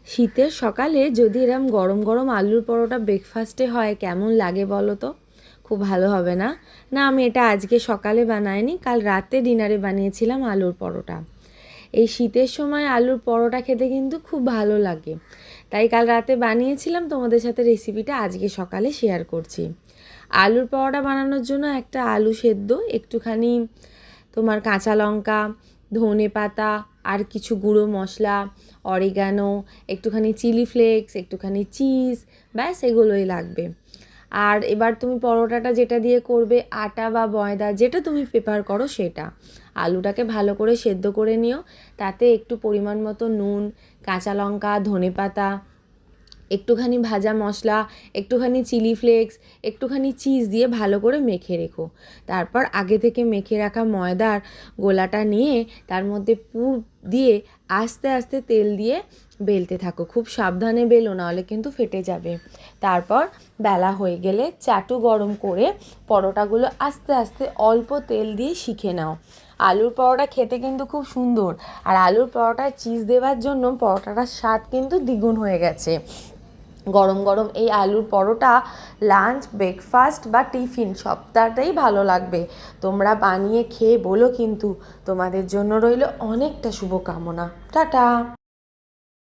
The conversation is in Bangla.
শীতের সকালে যদি এরম গরম গরম আলুর পরোটা ব্রেকফাস্টে হয় কেমন লাগে বলো তো? খুব ভালো হবে না? না, আমি এটা আজকে সকালে বানাইনি, কাল রাতে ডিনারে বানিয়েছিলাম আলুর পরোটা। এই শীতের সময় আলুর পরোটা খেতে কিন্তু খুব ভালো লাগে, তাই কাল রাতে বানিয়েছিলাম, তোমাদের সাথে রেসিপিটা আজকে সকালে শেয়ার করছি। আলুর পরোটা বানানোর জন্য একটা আলু সেদ্ধ, একটুখানি তোমার কাঁচা লঙ্কা, ধনে পাতা, আর কিছু গুঁড়ো মশলা, অরিগানো, একটুখানি চিলি ফ্লেক্স, একটুখানি চিজ, ব্যাস এগুলোই লাগবে। আর এবার তুমি পরোটাটা যেটা দিয়ে করবে, আটা বা ময়দা যেটা তুমি প্রেফার করো সেটা। আলুটাকে ভালো করে সেদ্ধ করে নিও, তাতে একটু পরিমাণ মতো নুন, কাঁচা লঙ্কা, ধনে পাতা, একটুখানি ভাজা মশলা, একটুখানি চিলি ফ্লেক্স, একটুখানি চিজ দিয়ে ভালো করে মেখে রেখো। তারপর আগে থেকে মেখে রাখা ময়দার গোলাটা নিয়ে তার মধ্যে পুর দিয়ে আস্তে আস্তে তেল দিয়ে বেলতে থাকো। খুব সাবধানে বেলো, নাহলে কিন্তু ফেটে যাবে। তারপর বেলা হয়ে গেলে চাটু গরম করে পরোটাগুলো আস্তে আস্তে অল্প তেল দিয়ে শিখে নাও। আলুর পরোটা খেতে কিন্তু খুব সুন্দর, আর আলুর পরোটায় চিজ দেওয়ার জন্য পরোটাটার স্বাদ কিন্তু দ্বিগুণ হয়ে গেছে। গরম গরম এই আলুর পরোটা লাঞ্চ, ব্রেকফাস্ট বা টিফিন সবটাতেই ভালো লাগবে। তোমরা বানিয়ে খেয়ে বলো কিন্তু। তোমাদের জন্য রইল অনেকটা শুভকামনা। টাটা।